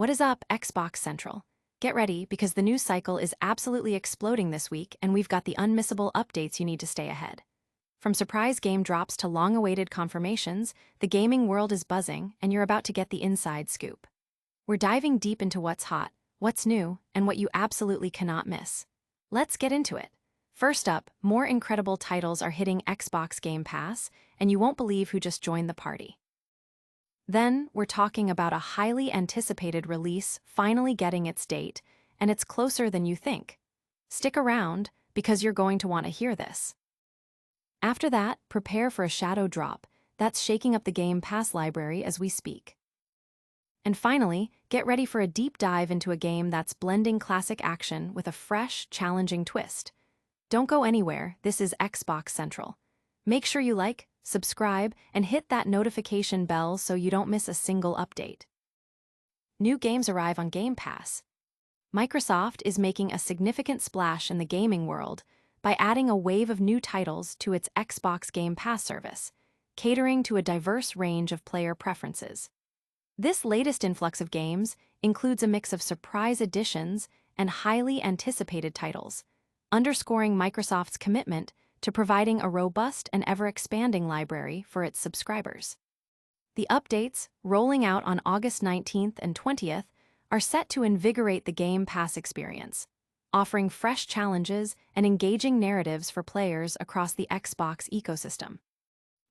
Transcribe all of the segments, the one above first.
What is up, Xbox Central? Get ready because the news cycle is absolutely exploding this week and we've got the unmissable updates you need to stay ahead. From surprise game drops to long-awaited confirmations, the gaming world is buzzing and you're about to get the inside scoop. We're diving deep into what's hot, what's new, and what you absolutely cannot miss. Let's get into it. First up, more incredible titles are hitting Xbox Game Pass, and you won't believe who just joined the party. Then, we're talking about a highly anticipated release finally getting its date, and it's closer than you think. Stick around, because you're going to want to hear this. After that, prepare for a shadow drop that's shaking up the Game Pass library as we speak. And finally, get ready for a deep dive into a game that's blending classic action with a fresh, challenging twist. Don't go anywhere, this is Xbox Central. Make sure you like, subscribe, and hit that notification bell so you don't miss a single update. New games arrive on Game Pass. Microsoft is making a significant splash in the gaming world by adding a wave of new titles to its Xbox Game Pass service, catering to a diverse range of player preferences. This latest influx of games includes a mix of surprise additions and highly anticipated titles, underscoring Microsoft's commitment to providing a robust and ever-expanding library for its subscribers. The updates, rolling out on August 19th and 20th, are set to invigorate the Game Pass experience, offering fresh challenges and engaging narratives for players across the Xbox ecosystem.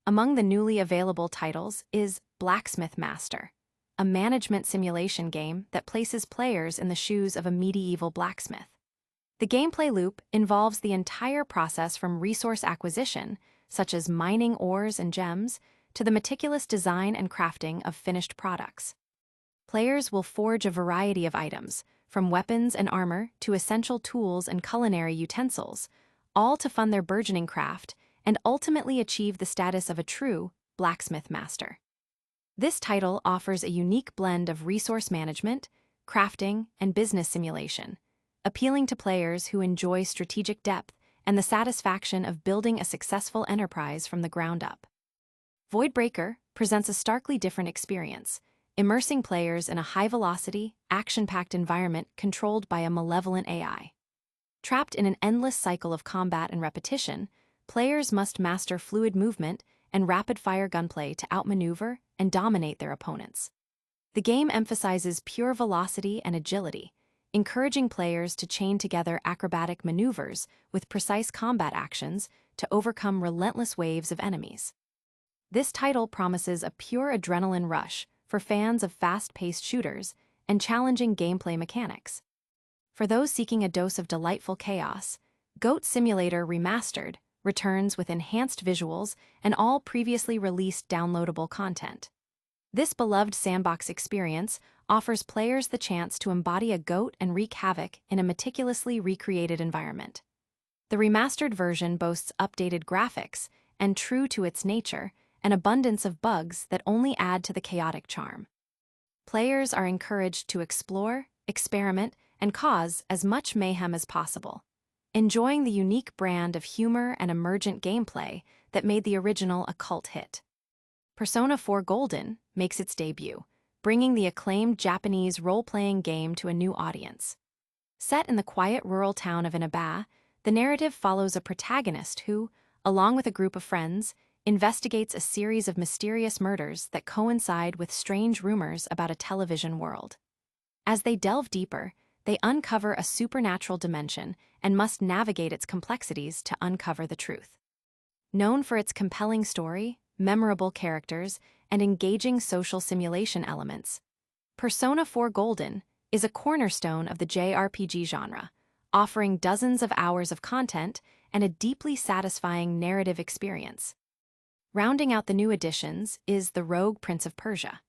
Among the newly available titles is Blacksmith Master, a management simulation game that places players in the shoes of a medieval blacksmith. The gameplay loop involves the entire process from resource acquisition, such as mining ores and gems, to the meticulous design and crafting of finished products. Players will forge a variety of items, from weapons and armor to essential tools and culinary utensils, all to fund their burgeoning craft and ultimately achieve the status of a true blacksmith master. This title offers a unique blend of resource management, crafting, and business simulation, appealing to players who enjoy strategic depth and the satisfaction of building a successful enterprise from the ground up. Voidbreaker presents a starkly different experience, immersing players in a high-velocity, action-packed environment controlled by a malevolent AI. Trapped in an endless cycle of combat and repetition, players must master fluid movement and rapid-fire gunplay to outmaneuver and dominate their opponents. The game emphasizes pure velocity and agility, encouraging players to chain together acrobatic maneuvers with precise combat actions to overcome relentless waves of enemies. This title promises a pure adrenaline rush for fans of fast-paced shooters and challenging gameplay mechanics. For those seeking a dose of delightful chaos, Goat Simulator Remastered returns with enhanced visuals and all previously released downloadable content. This beloved sandbox experience offers players the chance to embody a goat and wreak havoc in a meticulously recreated environment. The remastered version boasts updated graphics and, true to its nature, an abundance of bugs that only add to the chaotic charm. Players are encouraged to explore, experiment, and cause as much mayhem as possible, enjoying the unique brand of humor and emergent gameplay that made the original a cult hit. Persona 4 Golden makes its debut, bringing the acclaimed Japanese role-playing game to a new audience. Set in the quiet rural town of Inaba, the narrative follows a protagonist who, along with a group of friends, investigates a series of mysterious murders that coincide with strange rumors about a television world. As they delve deeper, they uncover a supernatural dimension and must navigate its complexities to uncover the truth. Known for its compelling story, memorable characters, and engaging social simulation elements, Persona 4 Golden is a cornerstone of the JRPG genre, offering dozens of hours of content and a deeply satisfying narrative experience. Rounding out the new additions is The Rogue Prince of Persia.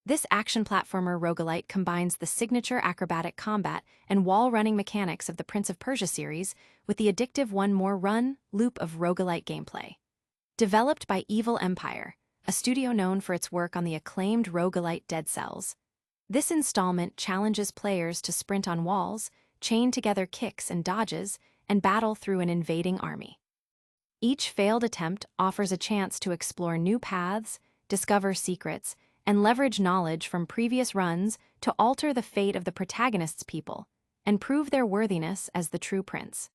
This action platformer roguelite combines the signature acrobatic combat and wall-running mechanics of the Prince of Persia series with the addictive One More Run loop of roguelite gameplay. Developed by Evil Empire, a studio known for its work on the acclaimed roguelite Dead Cells, this installment challenges players to sprint on walls, chain together kicks and dodges, and battle through an invading army. Each failed attempt offers a chance to explore new paths, discover secrets, and leverage knowledge from previous runs to alter the fate of the protagonist's people and prove their worthiness as the true prince.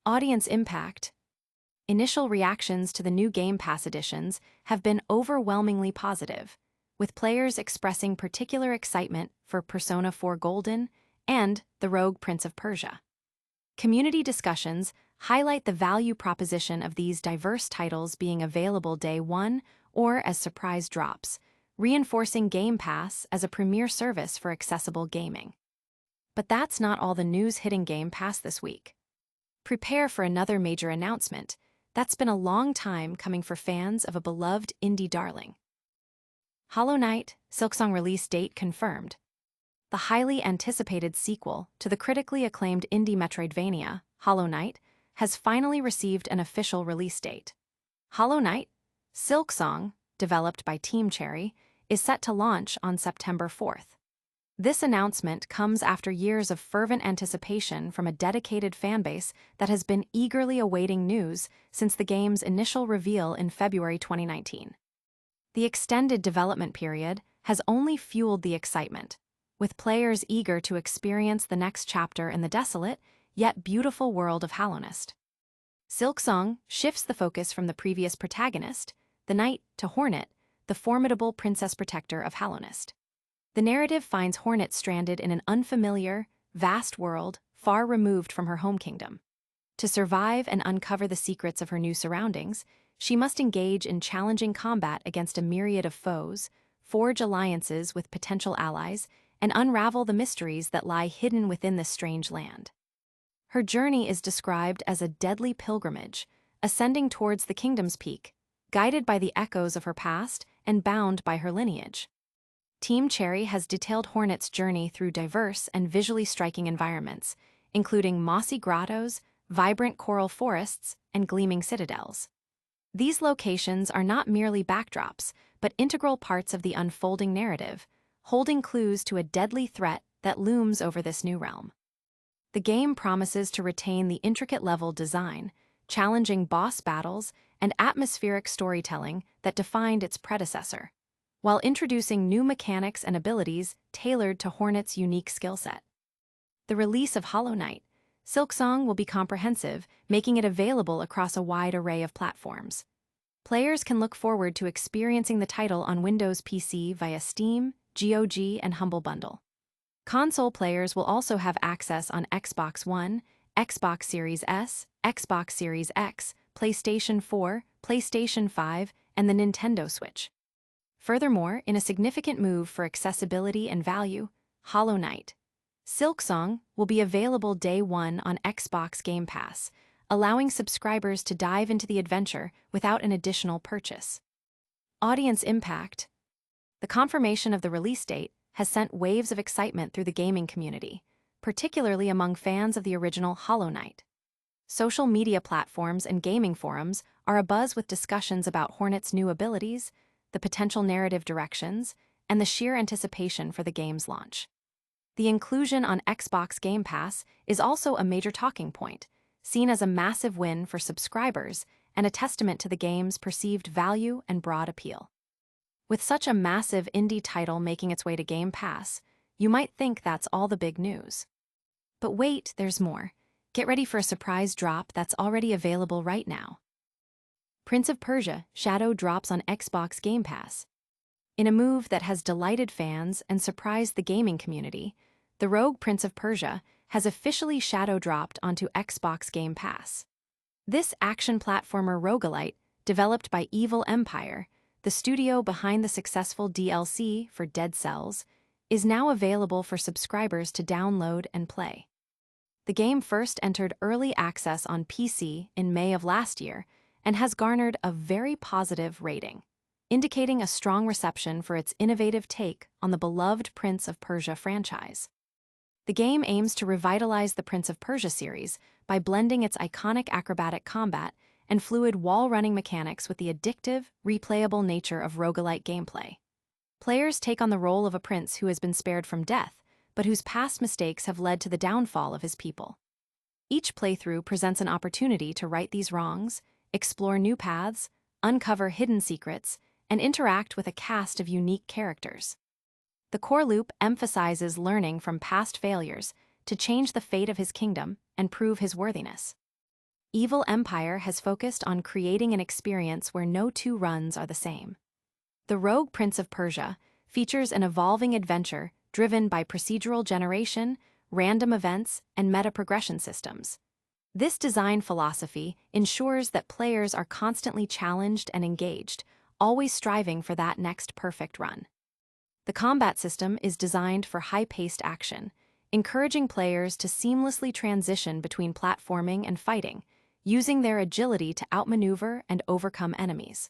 Audience impact. Initial reactions to the new Game Pass editions have been overwhelmingly positive, with players expressing particular excitement for Persona 4 Golden and The Rogue Prince of Persia. Community discussions highlight the value proposition of these diverse titles being available day one or as surprise drops, reinforcing Game Pass as a premier service for accessible gaming. But that's not all the news hitting Game Pass this week. Prepare for another major announcement that's been a long time coming for fans of a beloved indie darling. Hollow Knight Silksong release date confirmed. The highly anticipated sequel to the critically acclaimed indie Metroidvania, Hollow Knight, has finally received an official release date. Hollow Knight, Silksong, developed by Team Cherry, is set to launch on September 4th. This announcement comes after years of fervent anticipation from a dedicated fanbase that has been eagerly awaiting news since the game's initial reveal in February 2019. The extended development period has only fueled the excitement, with players eager to experience the next chapter in the desolate, yet beautiful world of Hallownest. Silksong shifts the focus from the previous protagonist, the knight, to Hornet, the formidable princess protector of Hallownest. The narrative finds Hornet stranded in an unfamiliar, vast world far removed from her home kingdom. To survive and uncover the secrets of her new surroundings, she must engage in challenging combat against a myriad of foes, forge alliances with potential allies, and unravel the mysteries that lie hidden within this strange land. Her journey is described as a deadly pilgrimage, ascending towards the kingdom's peak, guided by the echoes of her past and bound by her lineage. Team Cherry has detailed Hornet's journey through diverse and visually striking environments, including mossy grottos, vibrant coral forests, and gleaming citadels. These locations are not merely backdrops, but integral parts of the unfolding narrative, holding clues to a deadly threat that looms over this new realm. The game promises to retain the intricate level design, challenging boss battles, and atmospheric storytelling that defined its predecessor, while introducing new mechanics and abilities tailored to Hornet's unique skill set. The release of Hollow Knight, Silksong will be comprehensive, making it available across a wide array of platforms. Players can look forward to experiencing the title on Windows PC via Steam, GOG, and Humble Bundle. Console players will also have access on Xbox One, Xbox Series S, Xbox Series X, PlayStation 4, PlayStation 5, and the Nintendo Switch. Furthermore, in a significant move for accessibility and value, Hollow Knight, Silksong will be available day one on Xbox Game Pass, allowing subscribers to dive into the adventure without an additional purchase. Audience impact. The confirmation of the release date has sent waves of excitement through the gaming community, particularly among fans of the original Hollow Knight. Social media platforms and gaming forums are abuzz with discussions about Hornet's new abilities, the potential narrative directions, and the sheer anticipation for the game's launch. The inclusion on Xbox Game Pass is also a major talking point, seen as a massive win for subscribers and a testament to the game's perceived value and broad appeal. With such a massive indie title making its way to Game Pass, you might think that's all the big news. But wait, there's more. Get ready for a surprise drop that's already available right now. Prince of Persia: Shadow drops on Xbox Game Pass. In a move that has delighted fans and surprised the gaming community, The Rogue Prince of Persia has officially shadow dropped onto Xbox Game Pass. This action platformer roguelite, developed by Evil Empire, the studio behind the successful DLC for Dead Cells, is now available for subscribers to download and play. The game first entered early access on PC in May of last year and has garnered a very positive rating, indicating a strong reception for its innovative take on the beloved Prince of Persia franchise. The game aims to revitalize the Prince of Persia series by blending its iconic acrobatic combat and fluid wall-running mechanics with the addictive, replayable nature of roguelite gameplay. Players take on the role of a prince who has been spared from death, but whose past mistakes have led to the downfall of his people. Each playthrough presents an opportunity to right these wrongs, explore new paths, uncover hidden secrets, and interact with a cast of unique characters. The core loop emphasizes learning from past failures to change the fate of his kingdom and prove his worthiness. Evil Empire has focused on creating an experience where no two runs are the same. The Rogue Prince of Persia features an evolving adventure driven by procedural generation, random events, and meta-progression systems. This design philosophy ensures that players are constantly challenged and engaged, always striving for that next perfect run. The combat system is designed for high-paced action, encouraging players to seamlessly transition between platforming and fighting, using their agility to outmaneuver and overcome enemies.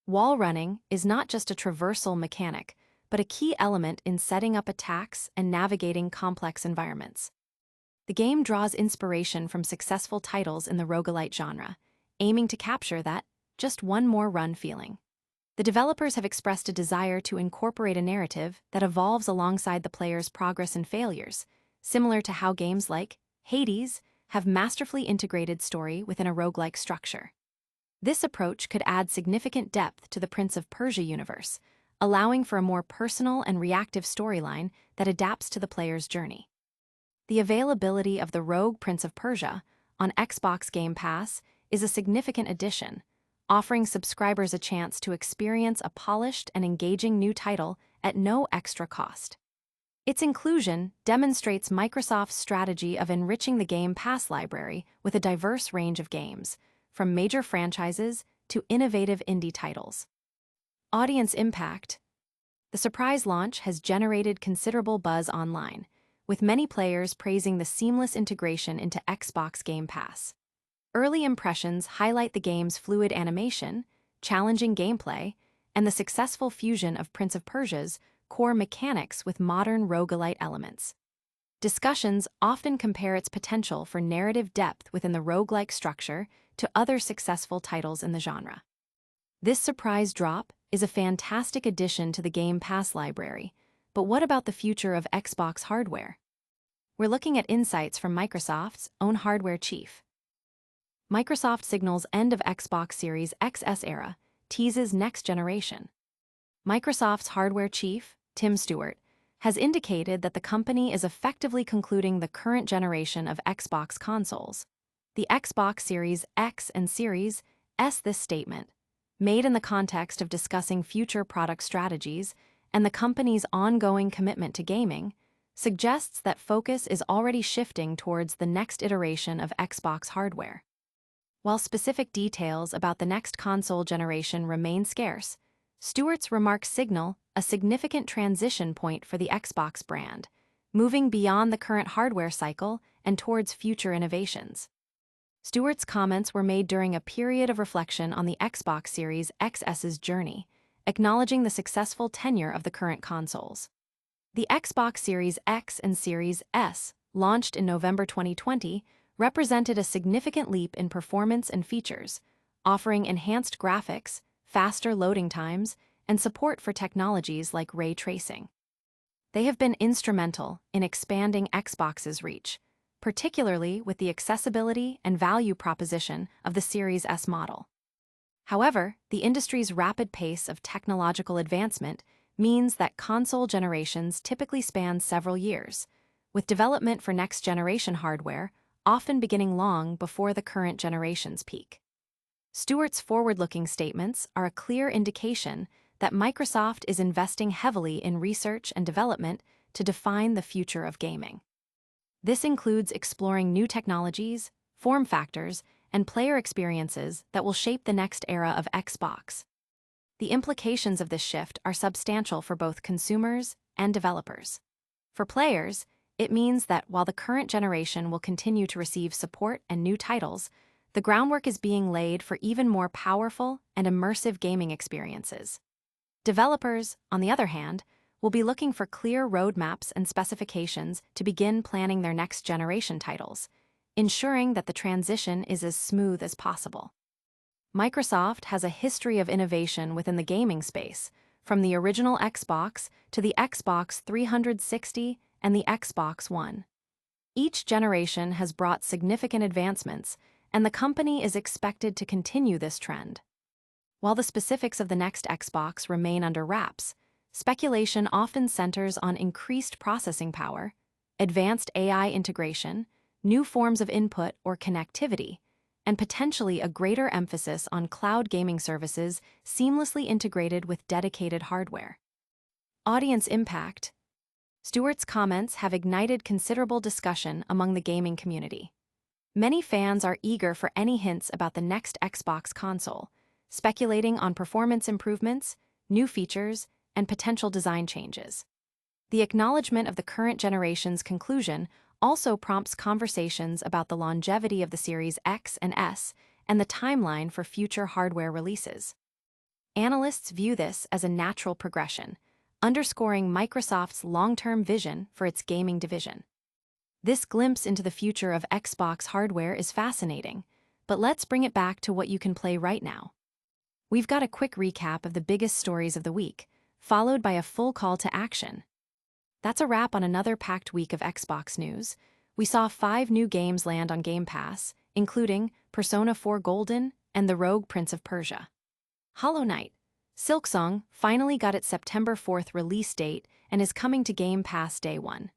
Wall running is not just a traversal mechanic, but a key element in setting up attacks and navigating complex environments. The game draws inspiration from successful titles in the roguelite genre, aiming to capture that just one more run feeling. The developers have expressed a desire to incorporate a narrative that evolves alongside the player's progress and failures, similar to how games like Hades have masterfully integrated story within a roguelike structure. This approach could add significant depth to the Prince of Persia universe, allowing for a more personal and reactive storyline that adapts to the player's journey. The availability of the Rogue Prince of Persia on Xbox Game Pass is a significant addition, offering subscribers a chance to experience a polished and engaging new title at no extra cost. Its inclusion demonstrates Microsoft's strategy of enriching the Game Pass library with a diverse range of games, from major franchises to innovative indie titles. Audience impact. The surprise launch has generated considerable buzz online, with many players praising the seamless integration into Xbox Game Pass. Early impressions highlight the game's fluid animation, challenging gameplay, and the successful fusion of Prince of Persia's core mechanics with modern roguelite elements. Discussions often compare its potential for narrative depth within the roguelike structure to other successful titles in the genre. This surprise drop is a fantastic addition to the Game Pass library, but what about the future of Xbox hardware? We're looking at insights from Microsoft's own hardware chief. Microsoft signals end of Xbox Series XS era, teases next generation. Microsoft's hardware chief, Tim Stewart, has indicated that the company is effectively concluding the current generation of Xbox consoles. The Xbox Series X and Series S. This statement, made in the context of discussing future product strategies and the company's ongoing commitment to gaming, suggests that focus is already shifting towards the next iteration of Xbox hardware. While specific details about the next console generation remain scarce, Stewart's remarks signal a significant transition point for the Xbox brand, moving beyond the current hardware cycle and towards future innovations. Stewart's comments were made during a period of reflection on the Xbox Series XS's journey, acknowledging the successful tenure of the current consoles. The Xbox Series X and Series S, launched in November 2020, represented a significant leap in performance and features, offering enhanced graphics, faster loading times, and support for technologies like ray tracing. They have been instrumental in expanding Xbox's reach, particularly with the accessibility and value proposition of the Series S model. However, the industry's rapid pace of technological advancement means that console generations typically span several years, with development for next-generation hardware often beginning long before the current generation's peak. Stewart's forward-looking statements are a clear indication that Microsoft is investing heavily in research and development to define the future of gaming. This includes exploring new technologies, form factors, and player experiences that will shape the next era of Xbox. The implications of this shift are substantial for both consumers and developers. For players, it means that while the current generation will continue to receive support and new titles, the groundwork is being laid for even more powerful and immersive gaming experiences. Developers, on the other hand, will be looking for clear roadmaps and specifications to begin planning their next-generation titles, ensuring that the transition is as smooth as possible. Microsoft has a history of innovation within the gaming space, from the original Xbox to the Xbox 360 and the Xbox One. Each generation has brought significant advancements, and the company is expected to continue this trend. While the specifics of the next Xbox remain under wraps, speculation often centers on increased processing power, advanced AI integration, new forms of input or connectivity, and potentially a greater emphasis on cloud gaming services seamlessly integrated with dedicated hardware. Audience impact. Stewart's comments have ignited considerable discussion among the gaming community. Many fans are eager for any hints about the next Xbox console, speculating on performance improvements, new features, and potential design changes. The acknowledgement of the current generation's conclusion also prompts conversations about the longevity of the Series X and S and the timeline for future hardware releases. Analysts view this as a natural progression, underscoring Microsoft's long-term vision for its gaming division. This glimpse into the future of Xbox hardware is fascinating, but let's bring it back to what you can play right now. We've got a quick recap of the biggest stories of the week, followed by a full call to action. That's a wrap on another packed week of Xbox news. We saw 5 new games land on Game Pass, including Persona 4 Golden and The Rogue Prince of Persia. Hollow Knight. Silksong finally got its September 4th release date and is coming to Game Pass Day 1.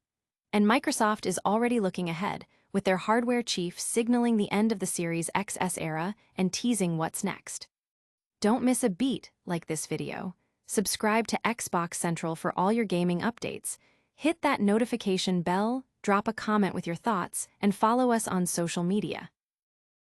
And Microsoft is already looking ahead, with their hardware chief signaling the end of the Series XS era and teasing what's next. Don't miss a beat like this video. Subscribe to Xbox Central for all your gaming updates. Hit that notification bell, drop a comment with your thoughts, and follow us on social media.